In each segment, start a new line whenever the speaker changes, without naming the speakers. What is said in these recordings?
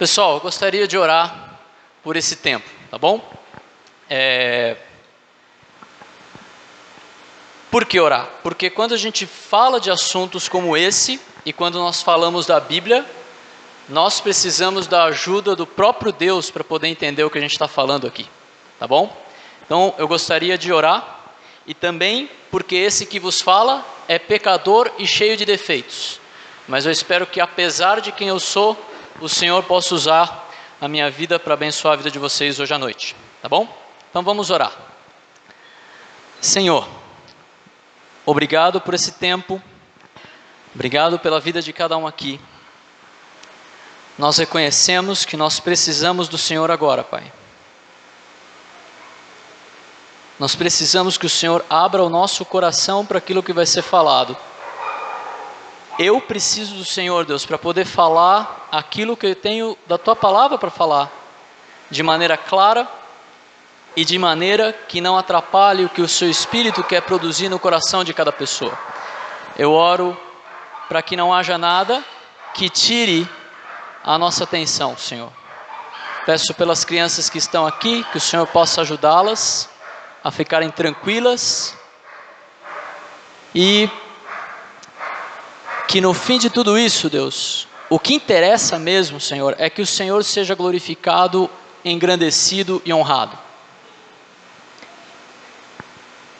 Pessoal, eu gostaria de orar por esse tempo, tá bom? Por que orar? Porque quando a gente fala de assuntos como esse, e quando nós falamos da Bíblia, nós precisamos da ajuda do próprio Deus para poder entender o que a gente está falando aqui, tá bom? Então eu gostaria de orar, e também porque esse que vos fala é pecador e cheio de defeitos, mas eu espero que, apesar de quem eu sou, o Senhor possa usar a minha vida para abençoar a vida de vocês hoje à noite, tá bom? Então vamos orar. Senhor, obrigado por esse tempo, obrigado pela vida de cada um aqui. Nós reconhecemos que nós precisamos do Senhor agora, Pai. Nós precisamos que o Senhor abra o nosso coração para aquilo que vai ser falado. Eu preciso do Senhor, Deus, para poder falar aquilo que eu tenho da Tua palavra para falar, de maneira clara e de maneira que não atrapalhe o que o Seu Espírito quer produzir no coração de cada pessoa. Eu oro para que não haja nada que tire a nossa atenção, Senhor. Peço pelas crianças que estão aqui, que o Senhor possa ajudá-las a ficarem tranquilas e que no fim de tudo isso, Deus, o que interessa mesmo, Senhor, é que o Senhor seja glorificado, engrandecido e honrado.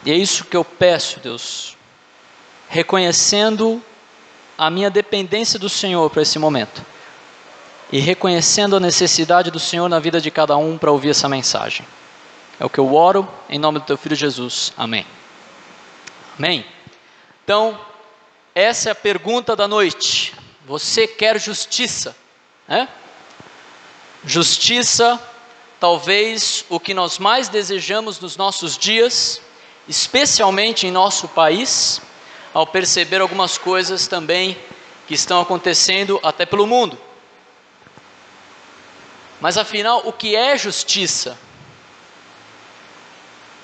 E é isso que eu peço, Deus, reconhecendo a minha dependência do Senhor para esse momento e reconhecendo a necessidade do Senhor na vida de cada um para ouvir essa mensagem. É o que eu oro em nome do Teu Filho Jesus. Amém. Amém. Então, essa é a pergunta da noite. Você quer justiça? Justiça, talvez o que nós mais desejamos nos nossos dias, especialmente em nosso país, ao perceber algumas coisas também que estão acontecendo até pelo mundo. Mas afinal, o que é justiça?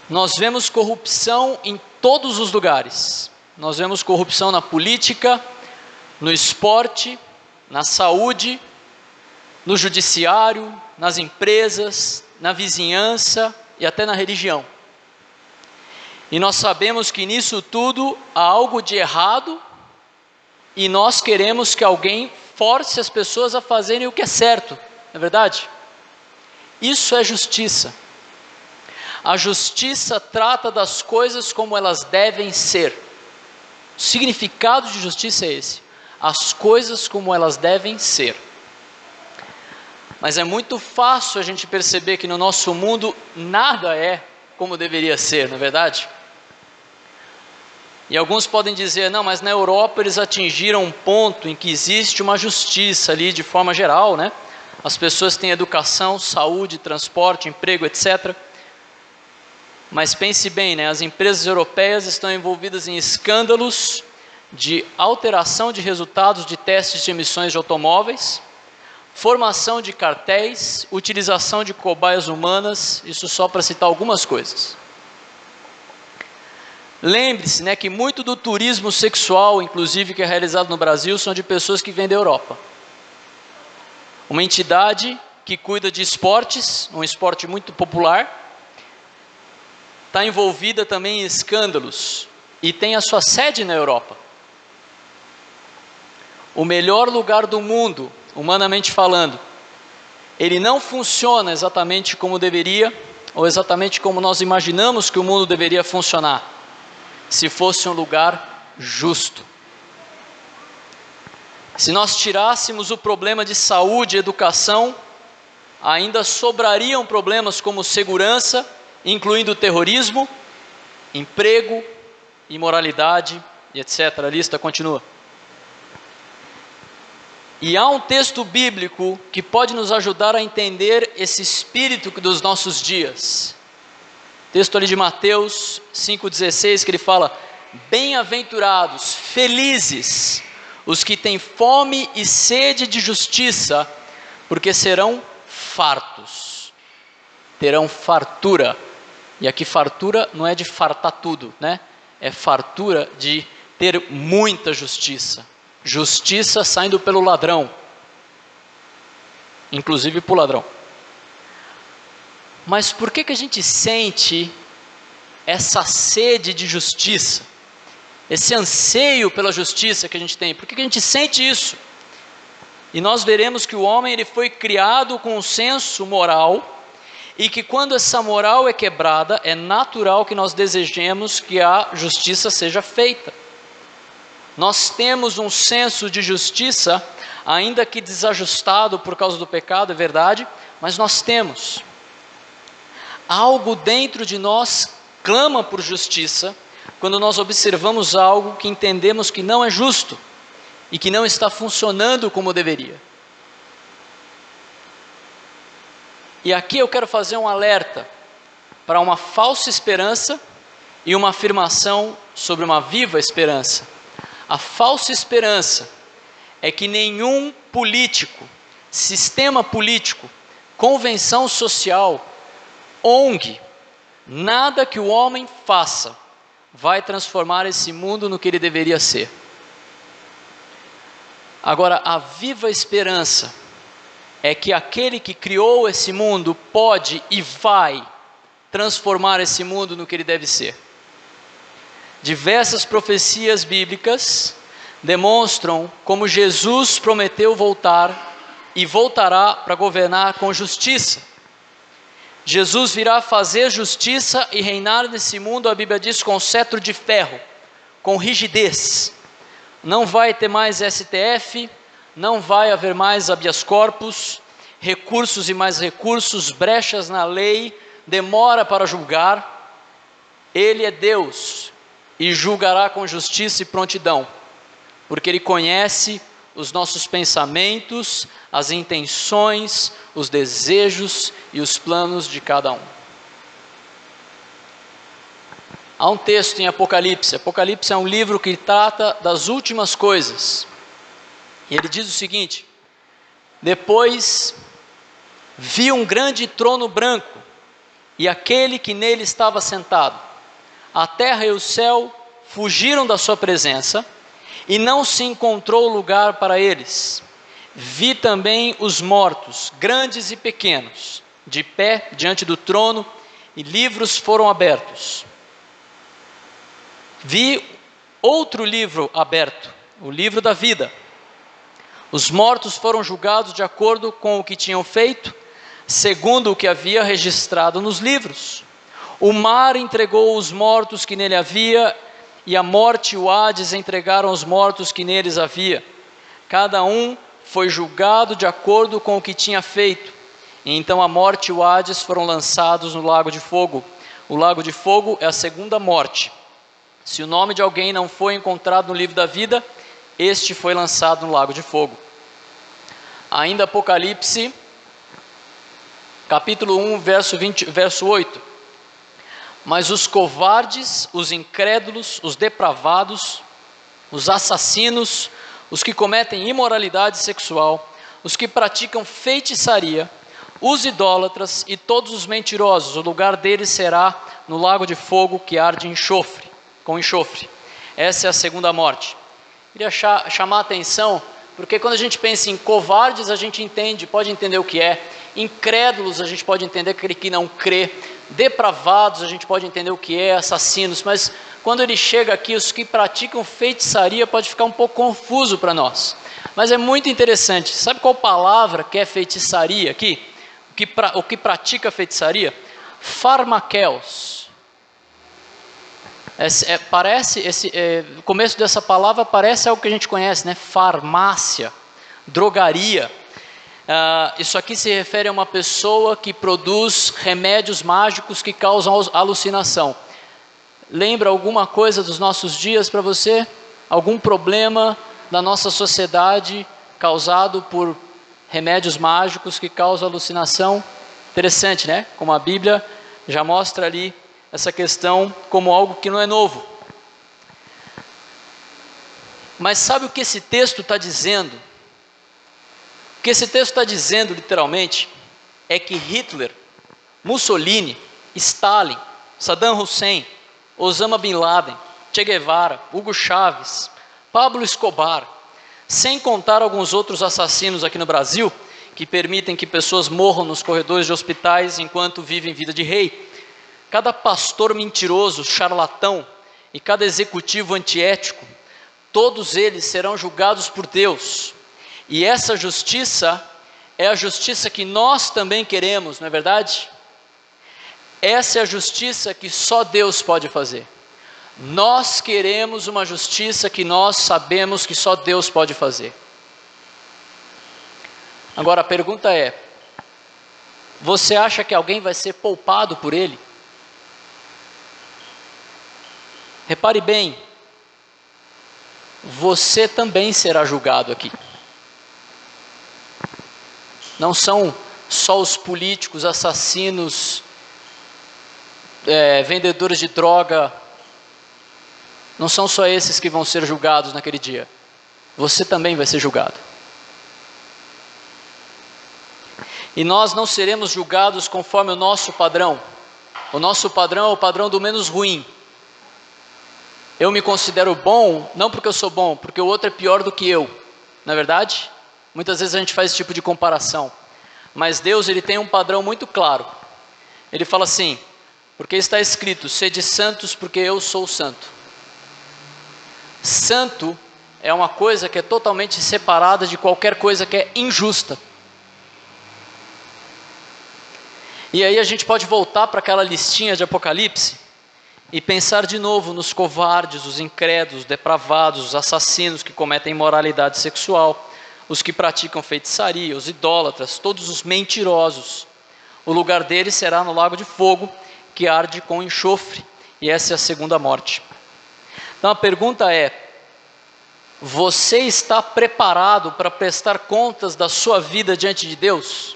Nós vemos corrupção em todos os lugares. Nós vemos corrupção na política, no esporte, na saúde, no judiciário, nas empresas, na vizinhança e até na religião. E nós sabemos que nisso tudo há algo de errado e nós queremos que alguém force as pessoas a fazerem o que é certo, não é verdade? Isso é justiça. A justiça trata das coisas como elas devem ser. O significado de justiça é esse: as coisas como elas devem ser. Mas é muito fácil a gente perceber que no nosso mundo nada é como deveria ser, não é verdade? E alguns podem dizer, não, mas na Europa eles atingiram um ponto em que existe uma justiça ali de forma geral, né? As pessoas têm educação, saúde, transporte, emprego, etc. Mas pense bem, né? As empresas europeias estão envolvidas em escândalos de alteração de resultados de testes de emissões de automóveis, formação de cartéis, utilização de cobaias humanas, isso só para citar algumas coisas. Lembre-se, né, que muito do turismo sexual, inclusive, que é realizado no Brasil, são de pessoas que vêm da Europa. Uma entidade que cuida de esportes, um esporte muito popular, está envolvida também em escândalos e tem a sua sede na Europa. O melhor lugar do mundo, humanamente falando, ele não funciona exatamente como deveria, ou exatamente como nós imaginamos que o mundo deveria funcionar, se fosse um lugar justo. Se nós tirássemos o problema de saúde e educação, ainda sobrariam problemas como segurança, incluindo terrorismo, emprego, imoralidade e etc. A lista continua. E há um texto bíblico que pode nos ajudar a entender esse espírito dos nossos dias. Texto ali de Mateus 5,16, que ele fala: bem-aventurados, felizes, os que têm fome e sede de justiça, porque serão fartos, terão fartura. E aqui fartura não é de fartar tudo, né? É fartura de ter muita justiça. Justiça saindo pelo ladrão. inclusive para o ladrão. Mas por que a gente sente essa sede de justiça? Esse anseio pela justiça que a gente tem? Por que a gente sente isso? E nós veremos que o homem ele foi criado com um senso moral, e que quando essa moral é quebrada, é natural que nós desejemos que a justiça seja feita. Nós temos um senso de justiça, ainda que desajustado por causa do pecado, é verdade, mas nós temos. Algo dentro de nós clama por justiça, quando nós observamos algo que entendemos que não é justo, e que não está funcionando como deveria. E aqui eu quero fazer um alerta para uma falsa esperança e uma afirmação sobre uma viva esperança. A falsa esperança é que nenhum político, sistema político, convenção social, ONG, nada que o homem faça vai transformar esse mundo no que ele deveria ser. Agora, a viva esperança é que aquele que criou esse mundo pode e vai transformar esse mundo no que ele deve ser. Diversas profecias bíblicas demonstram como Jesus prometeu voltar e voltará para governar com justiça. Jesus virá fazer justiça e reinar nesse mundo, a Bíblia diz, com cetro de ferro, com rigidez. Não vai ter mais STF, não vai haver mais habeas corpus, recursos e mais recursos, brechas na lei, demora para julgar. Ele é Deus e julgará com justiça e prontidão, porque Ele conhece os nossos pensamentos, as intenções, os desejos e os planos de cada um. Há um texto em Apocalipse. Apocalipse é um livro que trata das últimas coisas. E ele diz o seguinte: depois vi um grande trono branco, e aquele que nele estava sentado. A terra e o céu fugiram da sua presença, e não se encontrou lugar para eles. Vi também os mortos, grandes e pequenos, de pé diante do trono, e livros foram abertos. Vi outro livro aberto, o livro da vida. Os mortos foram julgados de acordo com o que tinham feito, segundo o que havia registrado nos livros. O mar entregou os mortos que nele havia, e a morte e o Hades entregaram os mortos que neles havia. Cada um foi julgado de acordo com o que tinha feito. E então a morte e o Hades foram lançados no lago de fogo. O lago de fogo é a segunda morte. Se o nome de alguém não foi encontrado no livro da vida, este foi lançado no lago de fogo. Ainda Apocalipse, capítulo 1, verso 8. Mas os covardes, os incrédulos, os depravados, os assassinos, os que cometem imoralidade sexual, os que praticam feitiçaria, os idólatras e todos os mentirosos, o lugar deles será no lago de fogo que arde com enxofre. Essa é a segunda morte. Queria chamar a atenção, porque quando a gente pensa em covardes, a gente pode entender o que é. Incrédulos, a gente pode entender aquele que não crê. Depravados, a gente pode entender o que é. Assassinos, mas quando ele chega aqui, os que praticam feitiçaria, pode ficar um pouco confuso para nós. Mas é muito interessante. Sabe qual palavra que é feitiçaria aqui? O que pratica feitiçaria? Pharmakeos. O começo dessa palavra parece algo que a gente conhece, né? Farmácia, drogaria. Isso aqui se refere a uma pessoa que produz remédios mágicos que causam alucinação. Lembra alguma coisa dos nossos dias para você? Algum problema da nossa sociedade causado por remédios mágicos que causam alucinação? Interessante, né? Como a Bíblia já mostra ali essa questão como algo que não é novo. Mas sabe o que esse texto está dizendo? O que esse texto está dizendo, literalmente, é que Hitler, Mussolini, Stalin, Saddam Hussein, Osama Bin Laden, Che Guevara, Hugo Chávez, Pablo Escobar, sem contar alguns outros assassinos aqui no Brasil, que permitem que pessoas morram nos corredores de hospitais enquanto vivem vida de rei, cada pastor mentiroso, charlatão e cada executivo antiético, todos eles serão julgados por Deus. E essa justiça é a justiça que nós também queremos, não é verdade? Essa é a justiça que só Deus pode fazer. Nós queremos uma justiça que nós sabemos que só Deus pode fazer. Agora a pergunta é: você acha que alguém vai ser poupado por ele? Repare bem, você também será julgado aqui. Não são só os políticos, assassinos, vendedores de droga, não são só esses que vão ser julgados naquele dia. Você também vai ser julgado. E nós não seremos julgados conforme o nosso padrão. O nosso padrão é o padrão do menos ruim. Eu me considero bom, não porque eu sou bom, porque o outro é pior do que eu. Não é verdade? Muitas vezes a gente faz esse tipo de comparação. Mas Deus, ele tem um padrão muito claro. Ele fala assim: porque está escrito, sede santos porque eu sou santo. Santo é uma coisa que é totalmente separada de qualquer coisa que é injusta. E aí a gente pode voltar para aquela listinha de Apocalipse e pensar de novo nos covardes, os incrédulos, depravados, os assassinos que cometem imoralidade sexual, os que praticam feitiçaria, os idólatras, todos os mentirosos. O lugar deles será no lago de fogo, que arde com enxofre, e essa é a segunda morte. Então a pergunta é: você está preparado para prestar contas da sua vida diante de Deus?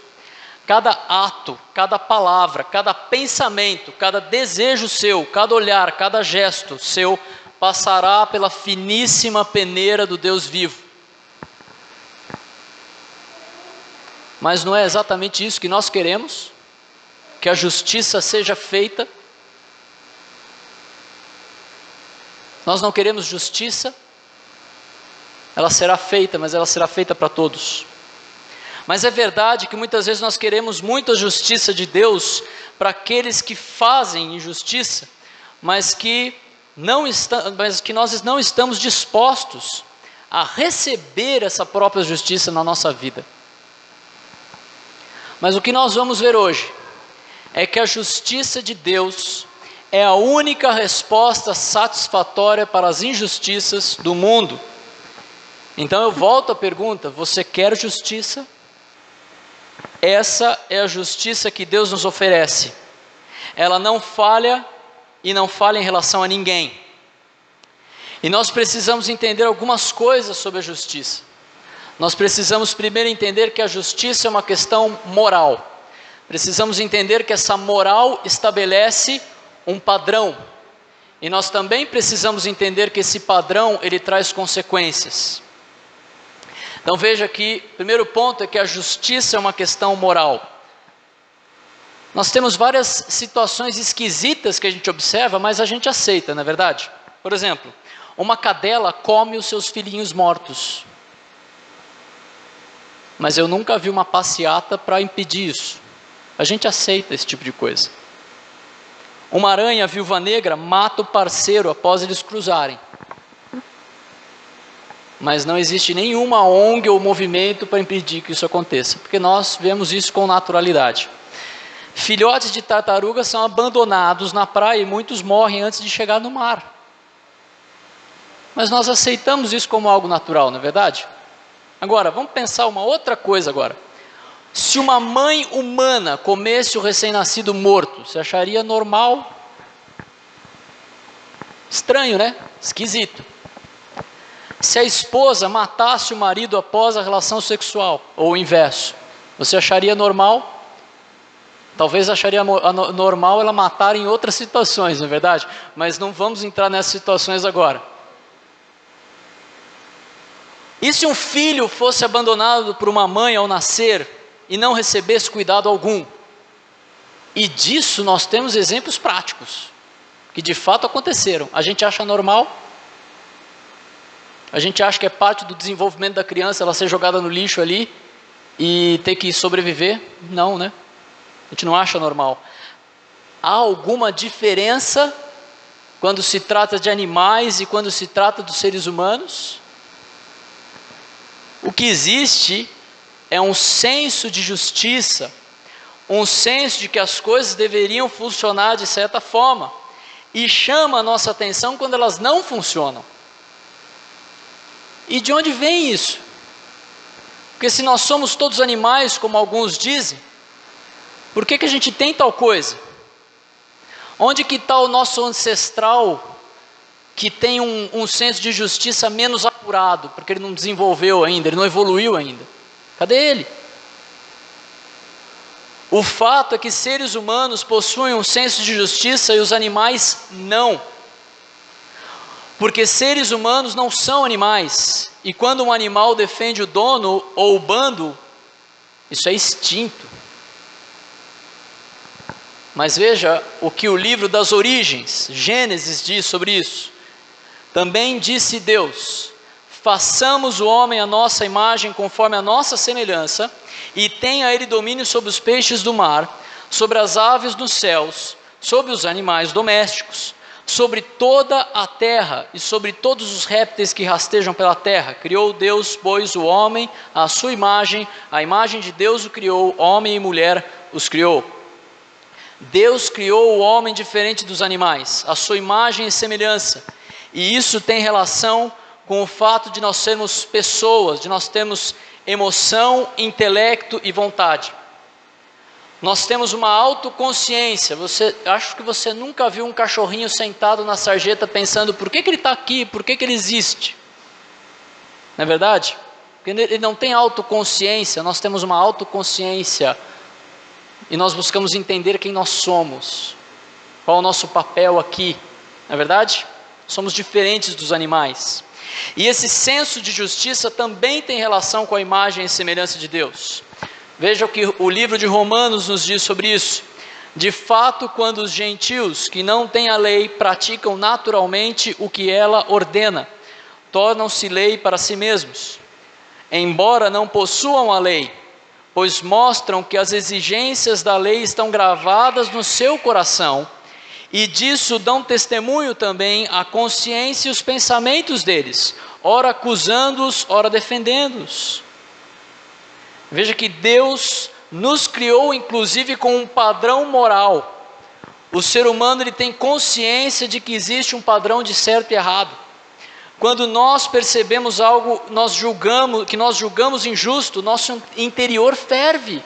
Cada ato, cada palavra, cada pensamento, cada desejo seu, cada olhar, cada gesto seu passará pela finíssima peneira do Deus vivo. Mas não é exatamente isso que nós queremos? Que a justiça seja feita? Nós não queremos justiça? Ela será feita, mas ela será feita para todos. Mas é verdade que muitas vezes nós queremos muito a justiça de Deus para aqueles que fazem injustiça, mas que nós não estamos dispostos a receber essa própria justiça na nossa vida. Mas o que nós vamos ver hoje é que a justiça de Deus é a única resposta satisfatória para as injustiças do mundo. Então eu volto à pergunta: você quer justiça? Essa é a justiça que Deus nos oferece. Ela não falha e não falha em relação a ninguém. E nós precisamos entender algumas coisas sobre a justiça. Nós precisamos primeiro entender que a justiça é uma questão moral. Precisamos entender que essa moral estabelece um padrão. E nós também precisamos entender que esse padrão, ele traz consequências. Então veja que o primeiro ponto é que a justiça é uma questão moral. Nós temos várias situações esquisitas que a gente observa, mas a gente aceita, não é verdade? Por exemplo, uma cadela come os seus filhinhos mortos. Mas eu nunca vi uma passeata para impedir isso. A gente aceita esse tipo de coisa. Uma aranha viúva negra mata o parceiro após eles cruzarem. Mas não existe nenhuma ONG ou movimento para impedir que isso aconteça, porque nós vemos isso com naturalidade. Filhotes de tartarugas são abandonados na praia e muitos morrem antes de chegar no mar. Mas nós aceitamos isso como algo natural, não é verdade? Agora, vamos pensar uma outra coisa agora. Se uma mãe humana comesse o recém-nascido morto, você acharia normal? Estranho, né? Esquisito. Se a esposa matasse o marido após a relação sexual, ou o inverso, você acharia normal? Talvez acharia normal ela matar em outras situações, não é verdade? Mas não vamos entrar nessas situações agora. E se um filho fosse abandonado por uma mãe ao nascer e não recebesse cuidado algum? E disso nós temos exemplos práticos, que de fato aconteceram. A gente acha normal? A gente acha que é parte do desenvolvimento da criança ela ser jogada no lixo ali e ter que sobreviver? Não, né? A gente não acha normal. Há alguma diferença quando se trata de animais e quando se trata dos seres humanos? O que existe é um senso de justiça, um senso de que as coisas deveriam funcionar de certa forma, e chama a nossa atenção quando elas não funcionam. E de onde vem isso? Porque se nós somos todos animais, como alguns dizem, por que a gente tem tal coisa? Onde que está o nosso ancestral que tem um senso de justiça menos apurado, porque ele não desenvolveu ainda, ele não evoluiu ainda? Cadê ele? O fato é que seres humanos possuem um senso de justiça e os animais não. Porque seres humanos não são animais. E quando um animal defende o dono ou o bando, isso é instinto. Mas veja o que o livro das Origens, Gênesis, diz sobre isso. Também disse Deus: façamos o homem à nossa imagem, conforme a nossa semelhança, e tenha ele domínio sobre os peixes do mar, sobre as aves dos céus, sobre os animais domésticos, sobre toda a terra e sobre todos os répteis que rastejam pela terra. Criou Deus, pois, o homem à sua imagem, a imagem de Deus o criou, homem e mulher os criou. Deus criou o homem diferente dos animais, a sua imagem e semelhança, e isso tem relação com o fato de nós sermos pessoas, de nós termos emoção, intelecto e vontade. Nós temos uma autoconsciência. Acho que você nunca viu um cachorrinho sentado na sarjeta pensando: por que ele está aqui, por que ele existe? Não é verdade? Porque ele não tem autoconsciência. Nós temos uma autoconsciência e nós buscamos entender quem nós somos, qual é o nosso papel aqui, não é verdade? Somos diferentes dos animais. E esse senso de justiça também tem relação com a imagem e semelhança de Deus. Veja o que o livro de Romanos nos diz sobre isso. De fato, quando os gentios que não têm a lei praticam naturalmente o que ela ordena, tornam-se lei para si mesmos, embora não possuam a lei, pois mostram que as exigências da lei estão gravadas no seu coração, e disso dão testemunho também a consciência e os pensamentos deles, ora acusando-os, ora defendendo-os. Veja que Deus nos criou inclusive com um padrão moral. O ser humano ele tem consciência de que existe um padrão de certo e errado. Quando nós percebemos algo que nós julgamos injusto, nosso interior ferve.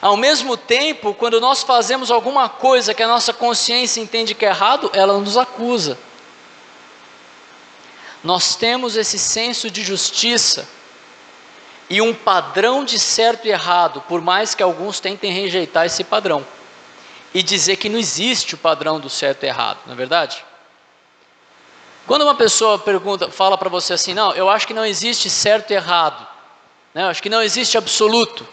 Ao mesmo tempo, quando nós fazemos alguma coisa que a nossa consciência entende que é errado, ela nos acusa. Nós temos esse senso de justiça e um padrão de certo e errado, por mais que alguns tentem rejeitar esse padrão e dizer que não existe o padrão do certo e errado, não é verdade? Quando uma pessoa fala para você assim: não, eu acho que não existe certo e errado, né? Eu acho que não existe absoluto.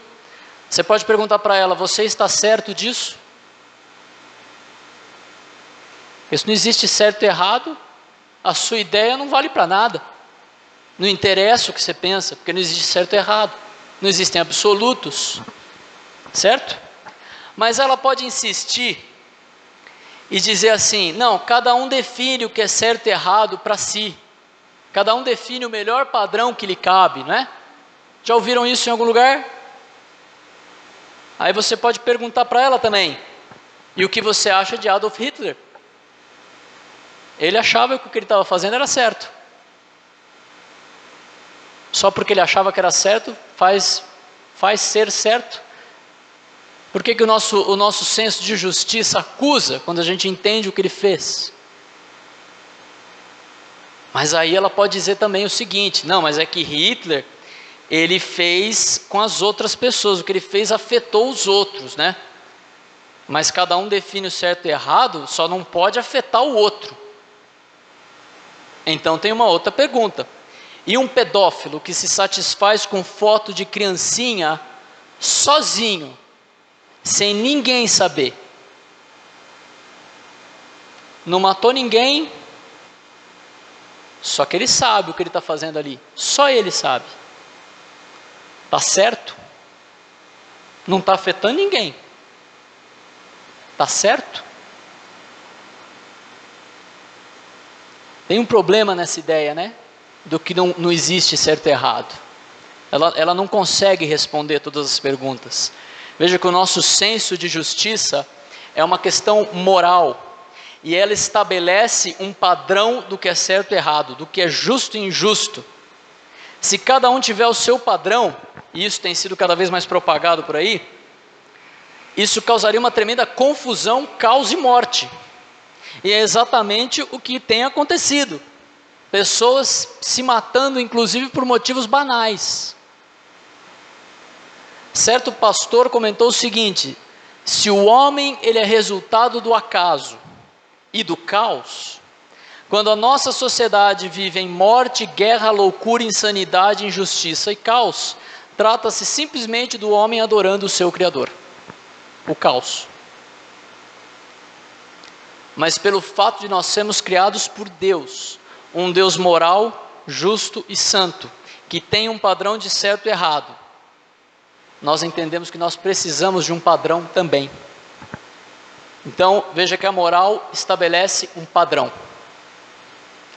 Você pode perguntar para ela: você está certo disso? Porque se não existe certo e errado, a sua ideia não vale para nada. Não interessa o que você pensa, porque não existe certo e errado. Não existem absolutos, certo? Mas ela pode insistir e dizer assim: não, cada um define o que é certo e errado para si. Cada um define o melhor padrão que lhe cabe, não é? Já ouviram isso em algum lugar? Aí você pode perguntar para ela também: e o que você acha de Adolf Hitler? Ele achava que o que ele estava fazendo era certo. Só porque ele achava que era certo, faz ser certo? Por que o nosso senso de justiça acusa quando a gente entende o que ele fez? Mas aí ela pode dizer também o seguinte: não, mas é que Hitler, ele fez com as outras pessoas, o que ele fez afetou os outros, né? Mas cada um define o certo e errado, só não pode afetar o outro. Então tem uma outra pergunta: e um pedófilo que se satisfaz com foto de criancinha sozinho, sem ninguém saber, não matou ninguém, só que ele sabe o que ele está fazendo ali, só ele sabe. Está certo? Não está afetando ninguém. Está certo? Tem um problema nessa ideia, né? Do que não existe certo e errado. Ela não consegue responder todas as perguntas. Veja que o nosso senso de justiça é uma questão moral. E ela estabelece um padrão do que é certo e errado, do que é justo e injusto. Se cada um tiver o seu padrão, e isso tem sido cada vez mais propagado por aí, isso causaria uma tremenda confusão, caos e morte. E é exatamente o que tem acontecido. Pessoas se matando, inclusive por motivos banais. Certo pastor comentou o seguinte: se o homem ele é resultado do acaso e do caos, quando a nossa sociedade vive em morte, guerra, loucura, insanidade, injustiça e caos, trata-se simplesmente do homem adorando o seu Criador. O caos. Mas pelo fato de nós sermos criados por Deus, um Deus moral, justo e santo, que tem um padrão de certo e errado, nós entendemos que nós precisamos de um padrão também. Então, veja que a moral estabelece um padrão.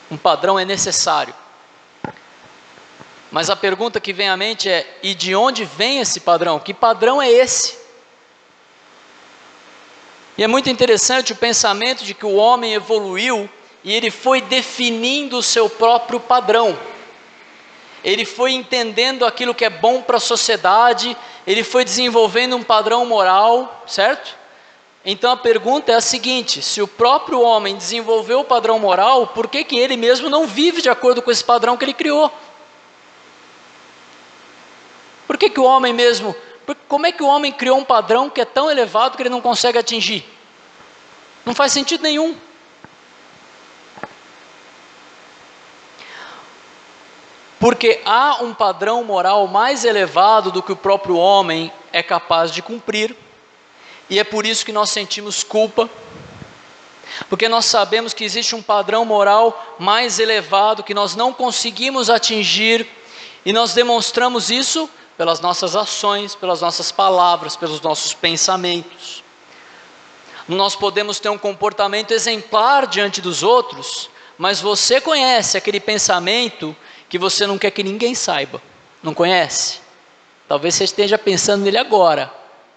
Um padrão é necessário. Mas a pergunta que vem à mente é: e de onde vem esse padrão? Que padrão é esse? E é muito interessante o pensamento de que o homem evoluiu e ele foi definindo o seu próprio padrão. Ele foi entendendo aquilo que é bom para a sociedade, ele foi desenvolvendo um padrão moral, certo? Então a pergunta é a seguinte: se o próprio homem desenvolveu o padrão moral, por que ele mesmo não vive de acordo com esse padrão que ele criou? Por que o homem mesmo, como é que o homem criou um padrão que é tão elevado que ele não consegue atingir? Não faz sentido nenhum. Porque há um padrão moral mais elevado do que o próprio homem é capaz de cumprir, e é por isso que nós sentimos culpa, porque nós sabemos que existe um padrão moral mais elevado que nós não conseguimos atingir, e nós demonstramos isso pelas nossas ações, pelas nossas palavras, pelos nossos pensamentos. Nós podemos ter um comportamento exemplar diante dos outros, mas você conhece aquele pensamento que você não quer que ninguém saiba, não conhece? Talvez você esteja pensando nele agora,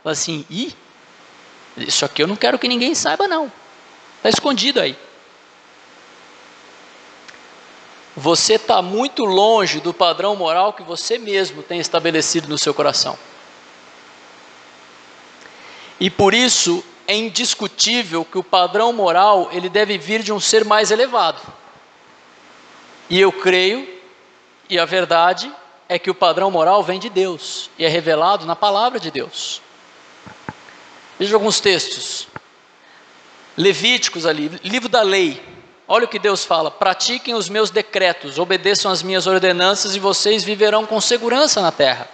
assim: isso aqui eu não quero que ninguém saiba não, está escondido aí. Você está muito longe do padrão moral que você mesmo tem estabelecido no seu coração. E por isso é indiscutível que o padrão moral ele deve vir de um ser mais elevado. E eu creio, e a verdade é que o padrão moral vem de Deus e é revelado na palavra de Deus. Veja alguns textos. Levíticos ali, livro da lei. Olha o que Deus fala: pratiquem os meus decretos, obedeçam as minhas ordenanças e vocês viverão com segurança na terra.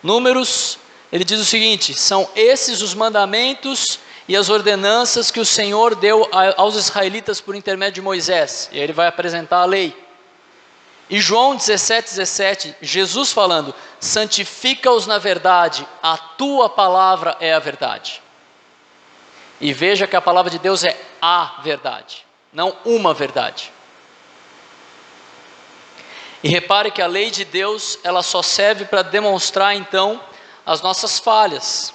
Números, ele diz o seguinte: são esses os mandamentos e as ordenanças que o Senhor deu aos israelitas por intermédio de Moisés. E aí ele vai apresentar a lei. E João 17:17, Jesus falando: santifica-os na verdade, a tua palavra é a verdade. E veja que a palavra de Deus é a verdade, não uma verdade. E repare que a lei de Deus, ela só serve para demonstrar então as nossas falhas.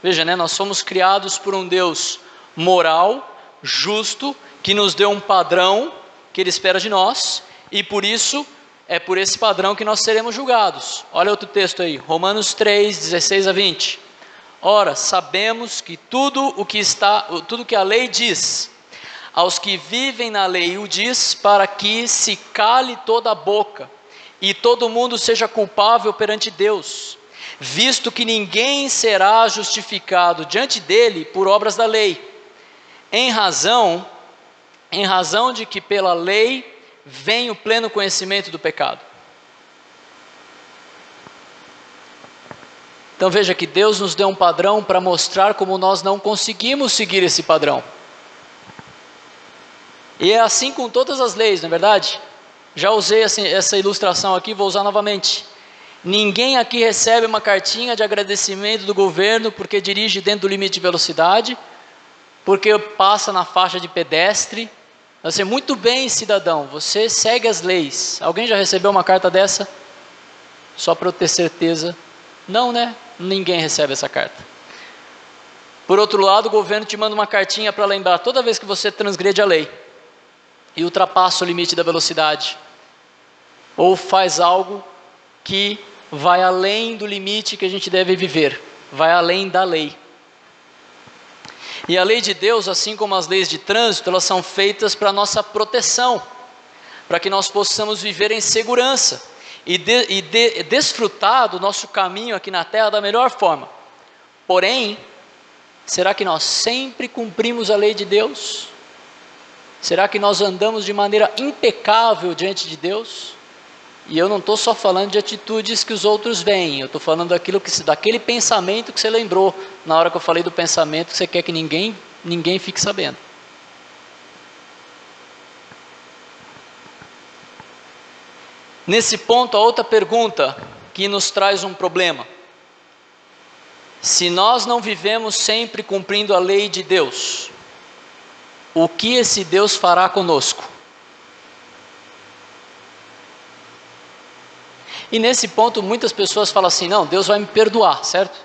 Veja, nós somos criados por um Deus moral, justo, que nos deu um padrão que Ele espera de nós, e por isso é por esse padrão que nós seremos julgados. Olha outro texto aí, Romanos 3:16-20. Ora, sabemos que tudo que a lei diz, aos que vivem na lei o diz, para que se cale toda a boca, e todo mundo seja culpável perante Deus, visto que ninguém será justificado diante dele por obras da lei, em razão de que pela lei vem o pleno conhecimento do pecado. Então veja que Deus nos deu um padrão para mostrar como nós não conseguimos seguir esse padrão. E é assim com todas as leis, não é verdade? Já usei essa ilustração aqui, vou usar novamente. Ninguém aqui recebe uma cartinha de agradecimento do governo porque dirige dentro do limite de velocidade, porque passa na faixa de pedestre. Você, muito bem, cidadão, você segue as leis. Alguém já recebeu uma carta dessa? Só para eu ter certeza. Não, né? Ninguém recebe essa carta. Por outro lado, o governo te manda uma cartinha para lembrar toda vez que você transgrede a lei e ultrapassa o limite da velocidade, ou faz algo que vai além do limite que a gente deve viver, vai além da lei. E a lei de Deus, assim como as leis de trânsito, elas são feitas para nossa proteção, para que nós possamos viver em segurança e desfrutar do nosso caminho aqui na terra da melhor forma. Porém, será que nós sempre cumprimos a lei de Deus? Será que nós andamos de maneira impecável diante de Deus? E eu não estou só falando de atitudes que os outros veem, eu estou falando daquele pensamento que você lembrou na hora que eu falei do pensamento que você quer que ninguém fique sabendo. Nesse ponto, a outra pergunta que nos traz um problema: se nós não vivemos sempre cumprindo a lei de Deus, o que esse Deus fará conosco? E nesse ponto muitas pessoas falam assim: não, Deus vai me perdoar, certo?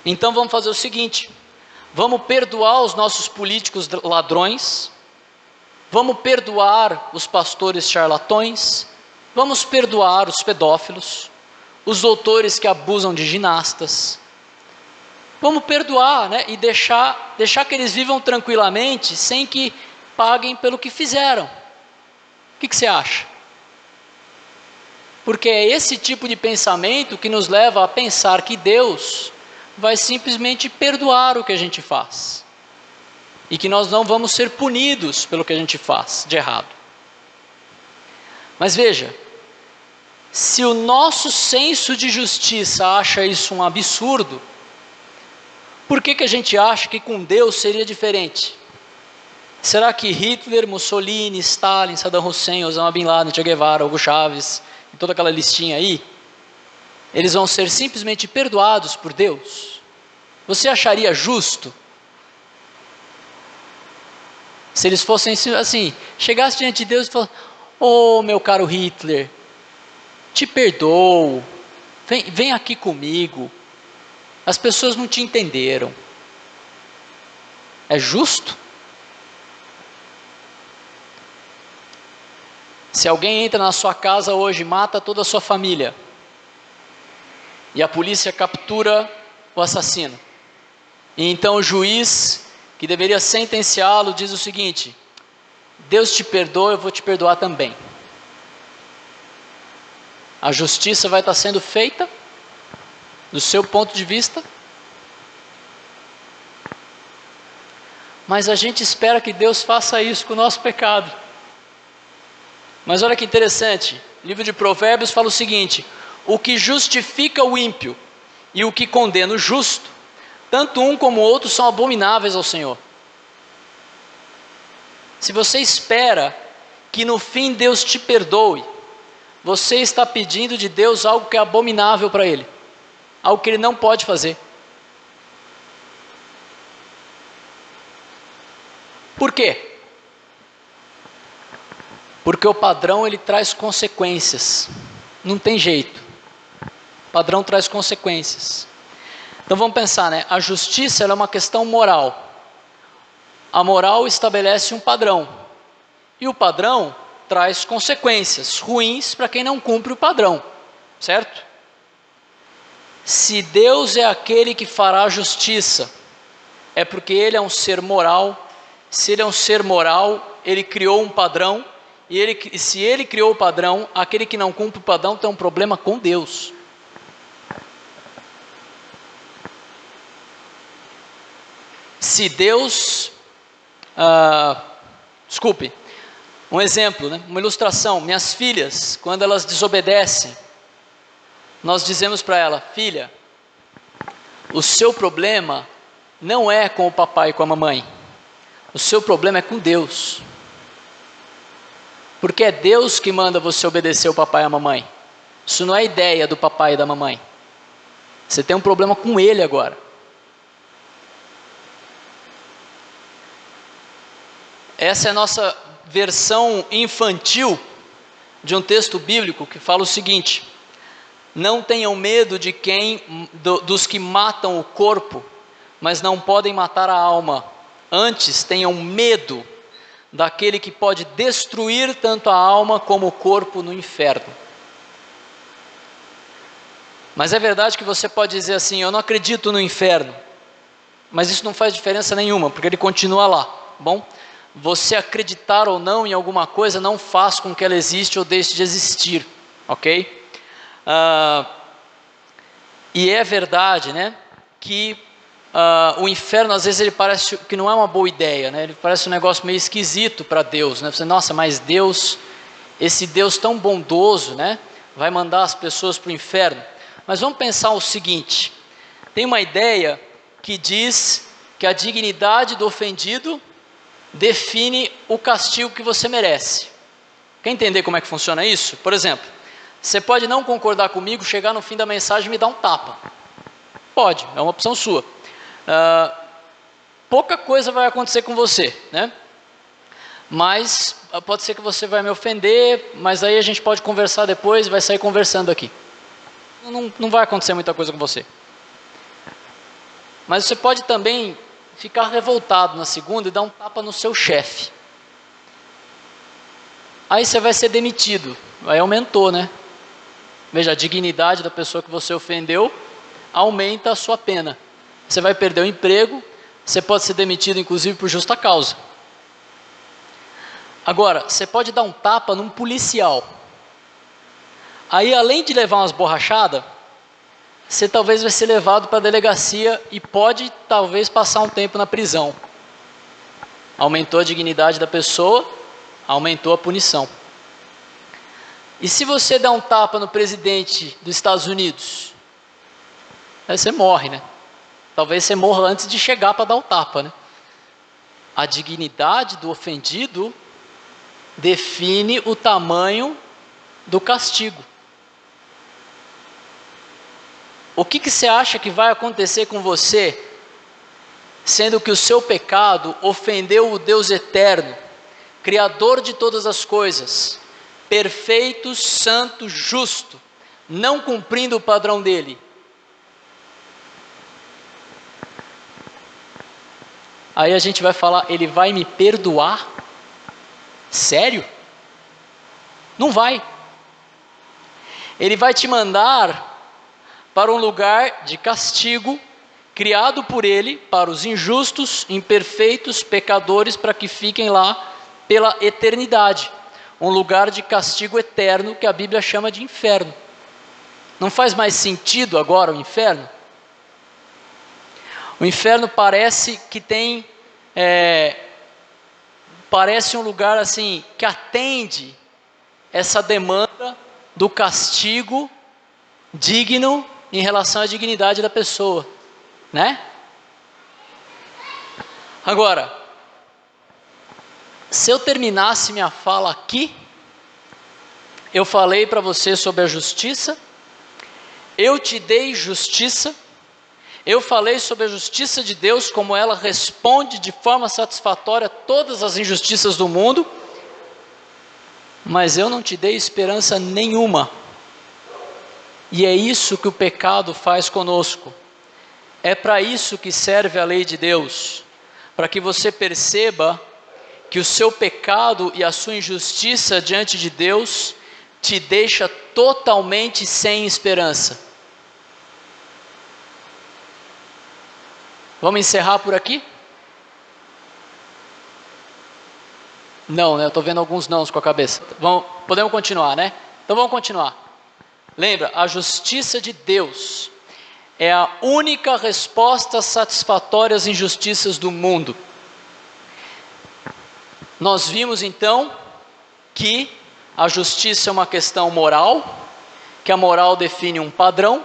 Então vamos fazer o seguinte: vamos perdoar os nossos políticos ladrões, vamos perdoar os pastores charlatões, vamos perdoar os pedófilos, os doutores que abusam de ginastas. Vamos perdoar, né? E deixar que eles vivam tranquilamente, sem que paguem pelo que fizeram. O que você acha? Porque é esse tipo de pensamento que nos leva a pensar que Deus vai simplesmente perdoar o que a gente faz, e que nós não vamos ser punidos pelo que a gente faz de errado. Mas veja, se o nosso senso de justiça acha isso um absurdo, por que a gente acha que com Deus seria diferente? Será que Hitler, Mussolini, Stalin, Saddam Hussein, Osama Bin Laden, Che Guevara, Hugo Chávez e toda aquela listinha aí, eles vão ser simplesmente perdoados por Deus? Você acharia justo se eles fossem assim, chegassem diante de Deus e falassem: oh, meu caro Hitler, te perdoo, vem aqui comigo, as pessoas não te entenderam? É justo? Se alguém entra na sua casa hoje e mata toda a sua família, e a polícia captura o assassino, e então o juiz, que deveria sentenciá-lo, diz o seguinte: Deus te perdoa, eu vou te perdoar também. A justiça vai estar sendo feita do seu ponto de vista? Mas a gente espera que Deus faça isso com o nosso pecado. Mas olha que interessante, o livro de Provérbios fala o seguinte: o que justifica o ímpio e o que condena o justo, tanto um como o outro são abomináveis ao Senhor. Se você espera que no fim Deus te perdoe, você está pedindo de Deus algo que é abominável para Ele, algo que Ele não pode fazer. Por quê? Porque o padrão, ele traz consequências, não tem jeito, o padrão traz consequências. Então vamos pensar, né? A justiça, ela é uma questão moral, a moral estabelece um padrão, e o padrão traz consequências ruins para quem não cumpre o padrão, certo? Se Deus é aquele que fará justiça, é porque Ele é um ser moral. Se Ele é um ser moral, Ele criou um padrão, e se Ele criou o padrão, aquele que não cumpre o padrão tem um problema com Deus. Se Deus, um exemplo, né? Uma ilustração: minhas filhas, quando elas desobedecem, nós dizemos para ela: filha, o seu problema não é com o papai e com a mamãe, o seu problema é com Deus, porque é Deus que manda você obedecer o papai e a mamãe. Isso não é ideia do papai e da mamãe. Você tem um problema com ele agora. Essa é a nossa versão infantil de um texto bíblico que fala o seguinte: não tenham medo de dos que matam o corpo, mas não podem matar a alma. Antes tenham medo daquele que pode destruir tanto a alma como o corpo no inferno. Mas é verdade que você pode dizer assim: eu não acredito no inferno. Mas isso não faz diferença nenhuma, porque ele continua lá, bom? Você acreditar ou não em alguma coisa não faz com que ela exista ou deixe de existir, ok? E é verdade, né, que o inferno às vezes ele parece que não é uma boa ideia, né? Ele parece um negócio meio esquisito para Deus, né? Você, nossa, mas Deus, esse Deus tão bondoso, né, vai mandar as pessoas para o inferno. Mas vamos pensar o seguinte: tem uma ideia que diz que a dignidade do ofendido define o castigo que você merece. Quer entender como é que funciona isso? Por exemplo, você pode não concordar comigo, chegar no fim da mensagem e me dar um tapa. Pode, é uma opção sua. Pouca coisa vai acontecer com você, né? Mas pode ser que você vai me ofender, mas aí a gente pode conversar depois e vai sair conversando aqui. Não vai acontecer muita coisa com você. Mas você pode também ficar revoltado na segunda e dar um tapa no seu chefe. Aí você vai ser demitido. Aí aumentou, né? Veja, a dignidade da pessoa que você ofendeu aumenta a sua pena. Você vai perder o emprego, você pode ser demitido inclusive por justa causa. Agora, você pode dar um tapa num policial. Aí, além de levar umas borrachadas, você talvez vai ser levado para a delegacia e pode talvez passar um tempo na prisão. Aumentou a dignidade da pessoa, aumentou a punição. E se você der um tapa no presidente dos Estados Unidos, aí você morre, né? Talvez você morra antes de chegar para dar o tapa, né? A dignidade do ofendido define o tamanho do castigo. O que você acha que vai acontecer com você, sendo que o seu pecado ofendeu o Deus eterno, Criador de todas as coisas, perfeito, santo, justo, não cumprindo o padrão dele? Aí a gente vai falar, ele vai me perdoar? Sério? Não vai. Ele vai te mandar para um lugar de castigo, criado por ele, para os injustos, imperfeitos, pecadores, para que fiquem lá pela eternidade. Um lugar de castigo eterno, que a Bíblia chama de inferno. Não faz mais sentido agora o inferno? O inferno parece que tem, parece um lugar assim, que atende essa demanda do castigo digno em relação à dignidade da pessoa, né? Agora, se eu terminasse minha fala aqui, eu falei para você sobre a justiça, eu te dei justiça, eu falei sobre a justiça de Deus, como ela responde de forma satisfatória a todas as injustiças do mundo, mas eu não te dei esperança nenhuma. E é isso que o pecado faz conosco. É para isso que serve a lei de Deus, para que você perceba que o seu pecado e a sua injustiça diante de Deus te deixa totalmente sem esperança. Vamos encerrar por aqui? Não, né? Eu estou vendo alguns nãos com a cabeça. Podemos continuar, né? Então vamos continuar. Lembra, a justiça de Deus é a única resposta satisfatória às injustiças do mundo. Nós vimos então que a justiça é uma questão moral, que a moral define um padrão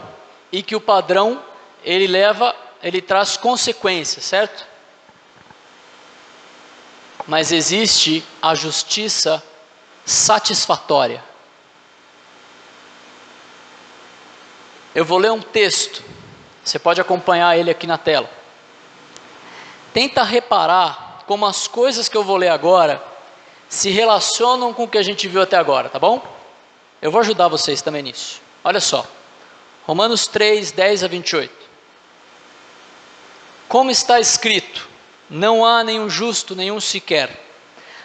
e que o padrão ele traz consequências, certo? Mas existe a justiça satisfatória. Eu vou ler um texto, você pode acompanhar ele aqui na tela. Tenta reparar como as coisas que eu vou ler agora se relacionam com o que a gente viu até agora, tá bom? Eu vou ajudar vocês também nisso. Olha só, Romanos 3, 10 a 28. Como está escrito, não há nenhum justo, nenhum sequer.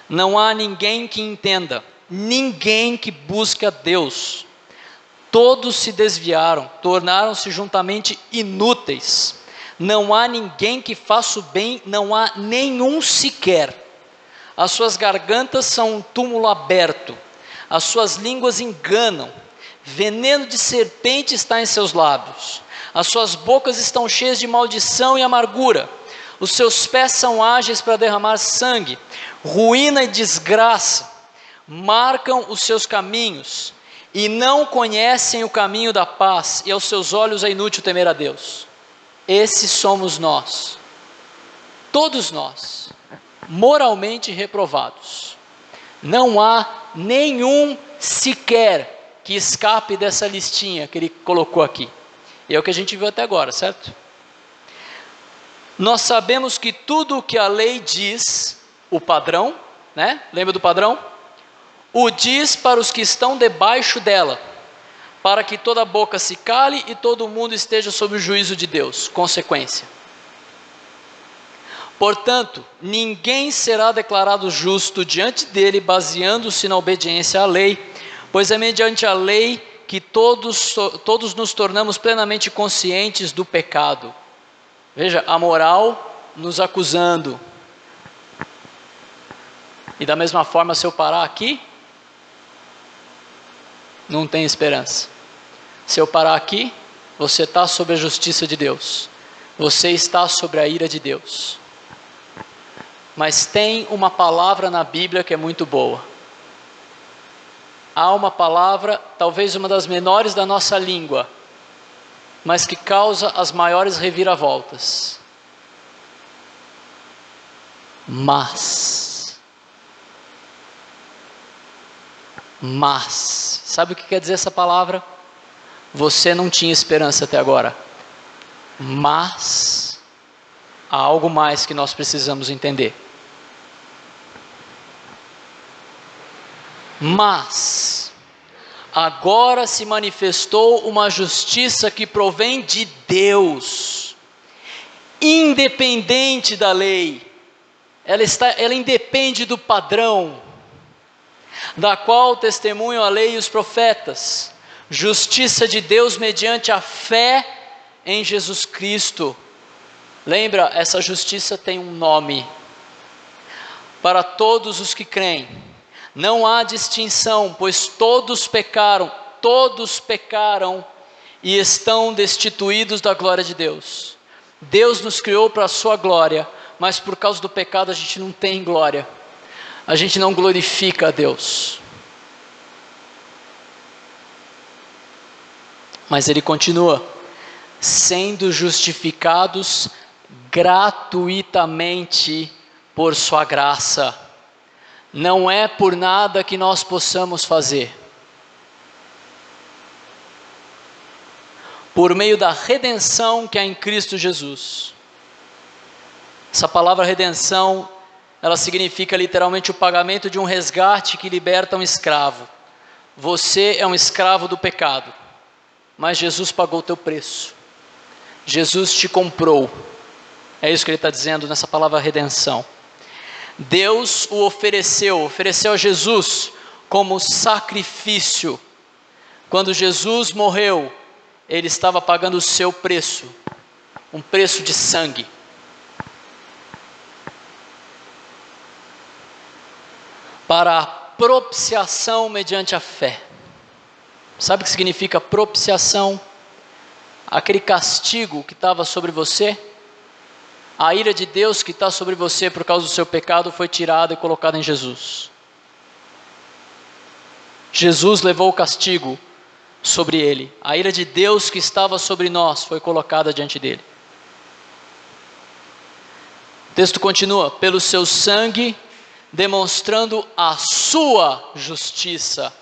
Não há ninguém que entenda, ninguém que busque a Deus. Todos se desviaram, tornaram-se juntamente inúteis. Não há ninguém que faça o bem, não há nenhum sequer. As suas gargantas são um túmulo aberto, as suas línguas enganam, veneno de serpente está em seus lábios, as suas bocas estão cheias de maldição e amargura, os seus pés são ágeis para derramar sangue, ruína e desgraça marcam os seus caminhos, e não conhecem o caminho da paz, e aos seus olhos é inútil temer a Deus. Esses somos nós, todos nós, moralmente reprovados. Não há nenhum sequer que escape dessa listinha que ele colocou aqui. E é o que a gente viu até agora, certo? Nós sabemos que tudo o que a lei diz, o padrão, né? Lembra do padrão? O diz para os que estão debaixo dela, para que toda boca se cale e todo mundo esteja sob o juízo de Deus. Consequência. Portanto, ninguém será declarado justo diante dele, baseando-se na obediência à lei, pois é mediante a lei que todos nos tornamos plenamente conscientes do pecado. Veja, a moral nos acusando. E da mesma forma, se eu parar aqui, não tem esperança. Se eu parar aqui, você está sob a justiça de Deus. Você está sobre a ira de Deus. Mas tem uma palavra na Bíblia que é muito boa. Há uma palavra, talvez uma das menores da nossa língua, mas que causa as maiores reviravoltas. Mas. Sabe o que quer dizer essa palavra? Você não tinha esperança até agora. Mas há algo mais que nós precisamos entender. Mas agora se manifestou uma justiça que provém de Deus, independente da lei. Ela independe do padrão, da qual testemunham a lei e os profetas. Justiça de Deus mediante a fé em Jesus Cristo. Lembra, essa justiça tem um nome. Para todos os que creem, não há distinção, pois todos pecaram e estão destituídos da glória de Deus. Deus nos criou para a sua glória, mas por causa do pecado a gente não tem glória. A gente não glorifica a Deus. Mas ele continua, sendo justificados gratuitamente por sua graça. Não é por nada que nós possamos fazer. Por meio da redenção que há em Cristo Jesus. Essa palavra redenção, ela significa literalmente o pagamento de um resgate que liberta um escravo. Você é um escravo do pecado. Mas Jesus pagou o teu preço. Jesus te comprou. É isso que ele está dizendo nessa palavra redenção. Deus o ofereceu a Jesus como sacrifício. Quando Jesus morreu, ele estava pagando o seu preço, um preço de sangue. Para a propiciação mediante a fé. Sabe o que significa propiciação? Aquele castigo que estava sobre você, a ira de Deus que está sobre você por causa do seu pecado foi tirada e colocada em Jesus. Jesus levou o castigo sobre ele. A ira de Deus que estava sobre nós foi colocada diante dele. O texto continua, pelo seu sangue, demonstrando a sua justiça,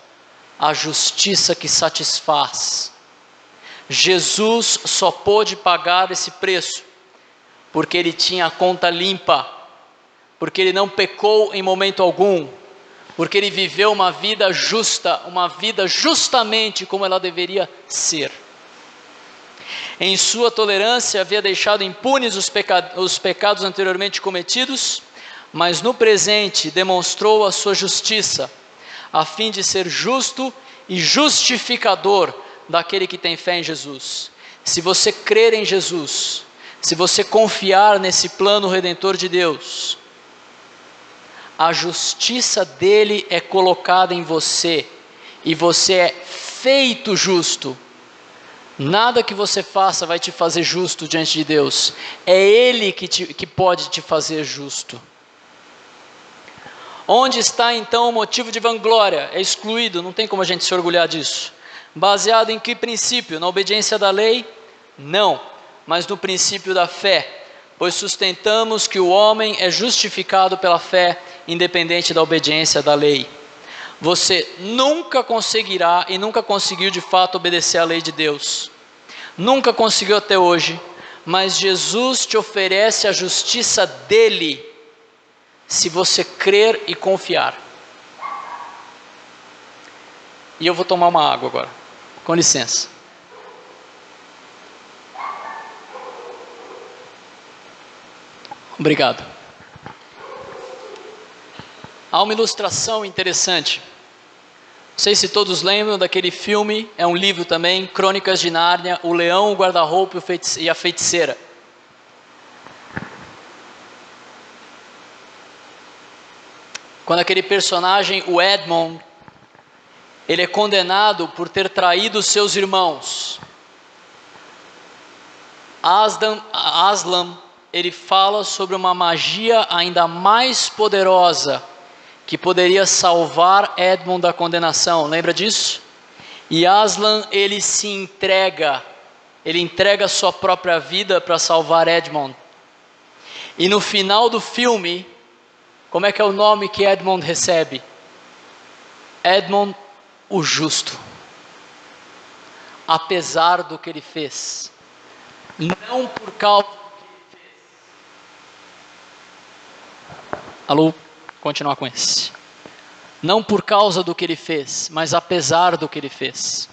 a justiça que satisfaz. Jesus só pôde pagar esse preço porque ele tinha a conta limpa, porque ele não pecou em momento algum, porque ele viveu uma vida justa, uma vida justamente como ela deveria ser. Em sua tolerância havia deixado impunes os pecados anteriormente cometidos, mas no presente demonstrou a sua justiça, a fim de ser justo e justificador daquele que tem fé em Jesus. Se você crer em Jesus, se você confiar nesse plano redentor de Deus, a justiça dele é colocada em você, e você é feito justo. Nada que você faça vai te fazer justo diante de Deus, é Ele que pode te fazer justo. Onde está então o motivo de vanglória? É excluído, não tem como a gente se orgulhar disso. Baseado em que princípio? Na obediência da lei? Não, mas no princípio da fé, pois sustentamos que o homem é justificado pela fé, independente da obediência da lei. Você nunca conseguirá e nunca conseguiu de fato obedecer à lei de Deus. Nunca conseguiu até hoje, mas Jesus te oferece a justiça dele, se você crer e confiar. E eu vou tomar uma água agora, com licença. Obrigado. Há uma ilustração interessante. Não sei se todos lembram daquele filme, é um livro também, Crônicas de Nárnia, O Leão, o Guarda-roupa e a Feiticeira. Quando aquele personagem, o Edmond, ele é condenado por ter traído seus irmãos. Aslan, ele fala sobre uma magia ainda mais poderosa que poderia salvar Edmond da condenação. Lembra disso? E Aslan, ele se entrega, ele entrega a sua própria vida para salvar Edmond. E no final do filme, como é que é o nome que Edmond recebe? Edmond, o justo. Apesar do que ele fez. Não por causa do que ele fez. Alô? Continuar com esse. Não por causa do que ele fez, mas apesar do que ele fez.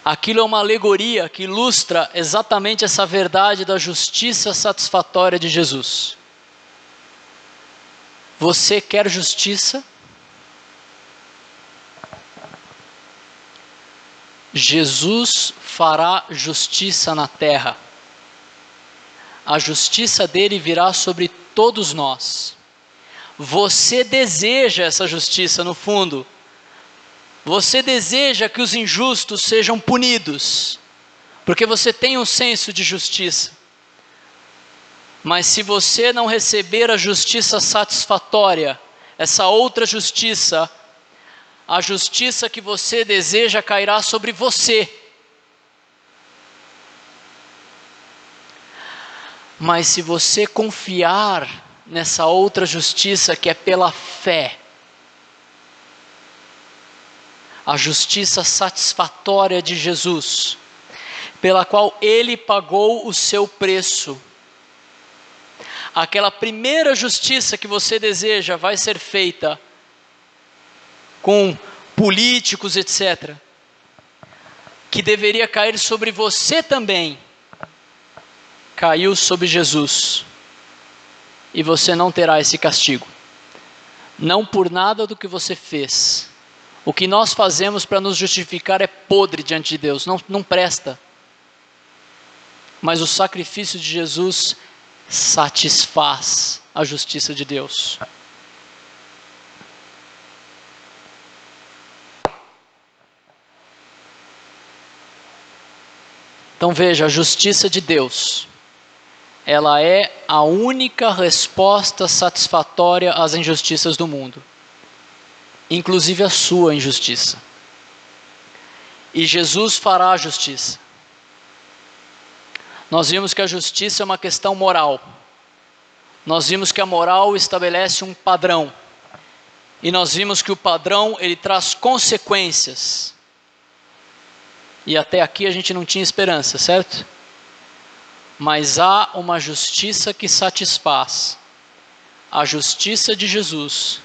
Aquilo é uma alegoria que ilustra exatamente essa verdade da justiça satisfatória de Jesus. Você quer justiça? Jesus fará justiça na terra. A justiça dele virá sobre todos nós. Você deseja essa justiça no fundo. Você deseja que os injustos sejam punidos, porque você tem um senso de justiça. Mas se você não receber a justiça satisfatória, essa outra justiça, a justiça que você deseja cairá sobre você. Mas se você confiar nessa outra justiça que é pela fé, a justiça satisfatória de Jesus, pela qual Ele pagou o seu preço, aquela primeira justiça que você deseja vai ser feita com políticos, etc., que deveria cair sobre você também, caiu sobre Jesus, e você não terá esse castigo, não por nada do que você fez. O que nós fazemos para nos justificar é podre diante de Deus, não presta, mas o sacrifício de Jesus satisfaz a justiça de Deus. Então veja, a justiça de Deus, ela é a única resposta satisfatória às injustiças do mundo, inclusive a sua injustiça. E Jesus fará a justiça. Nós vimos que a justiça é uma questão moral. Nós vimos que a moral estabelece um padrão. E nós vimos que o padrão, ele traz consequências. e até aqui a gente não tinha esperança, certo? Mas há uma justiça que satisfaz, a justiça de Jesus,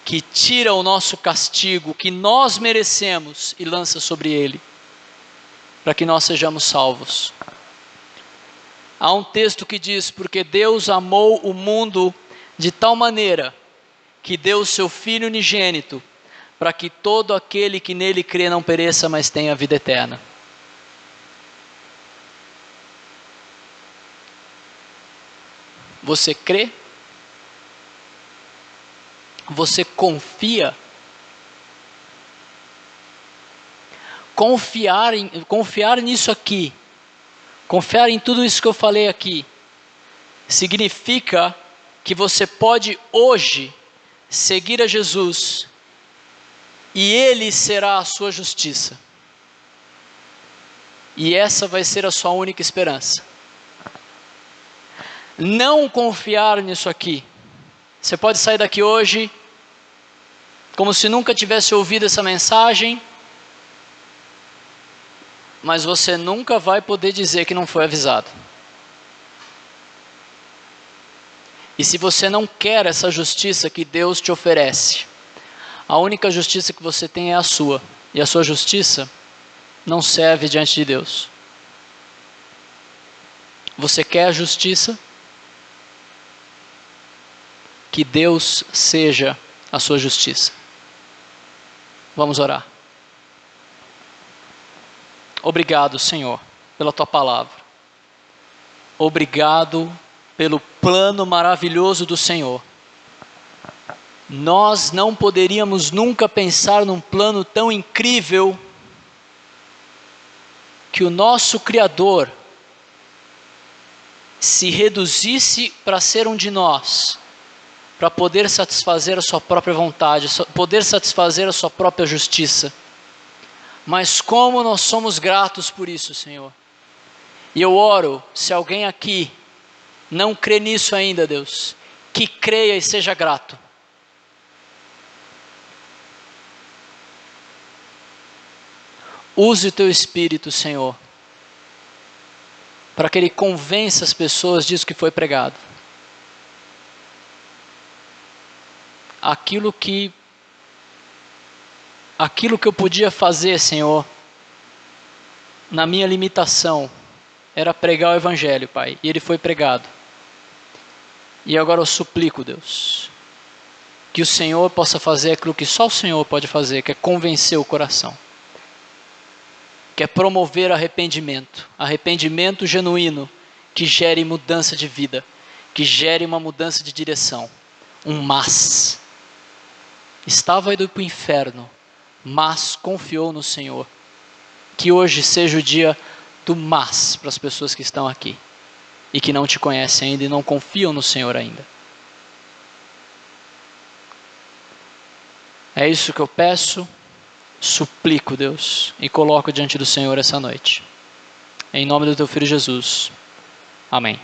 que tira o nosso castigo que nós merecemos e lança sobre ele, para que nós sejamos salvos. Há um texto que diz: porque Deus amou o mundo de tal maneira que deu o seu Filho unigênito, para que todo aquele que nele crê não pereça, mas tenha vida eterna. Você crê? Você confia? Confiar nisso aqui, confiar em tudo isso que eu falei aqui, significa que você pode hoje seguir a Jesus e Ele será a sua justiça. E essa vai ser a sua única esperança. Não confiar nisso aqui. Você pode sair daqui hoje como se nunca tivesse ouvido essa mensagem, mas você nunca vai poder dizer que não foi avisado. E se você não quer essa justiça que Deus te oferece, a única justiça que você tem é a sua, e a sua justiça não serve diante de Deus. Você quer a justiça? Que Deus seja a sua justiça. Vamos orar. Obrigado, Senhor, pela Tua palavra. Obrigado pelo plano maravilhoso do Senhor. Nós não poderíamos nunca pensar num plano tão incrível que o nosso Criador se reduzisse para ser um de nós, para poder satisfazer a sua própria vontade, poder satisfazer a sua própria justiça. Mas como nós somos gratos por isso, Senhor. E eu oro, se alguém aqui não crê nisso ainda, Deus, que creia e seja grato. Use o Teu Espírito, Senhor, para que Ele convença as pessoas disso que foi pregado. Aquilo que eu podia fazer, Senhor, na minha limitação, era pregar o Evangelho, Pai, e ele foi pregado. E agora eu suplico, Deus, que o Senhor possa fazer aquilo que só o Senhor pode fazer, que é convencer o coração, que é promover arrependimento genuíno, que gere mudança de vida, que gere uma mudança de direção, um mas. Estava indo para o inferno, mas confiou no Senhor. Que hoje seja o dia do mas para as pessoas que estão aqui e que não te conhecem ainda e não confiam no Senhor ainda. É isso que eu peço, suplico, Deus, e coloco diante do Senhor essa noite. Em nome do Teu Filho Jesus. Amém.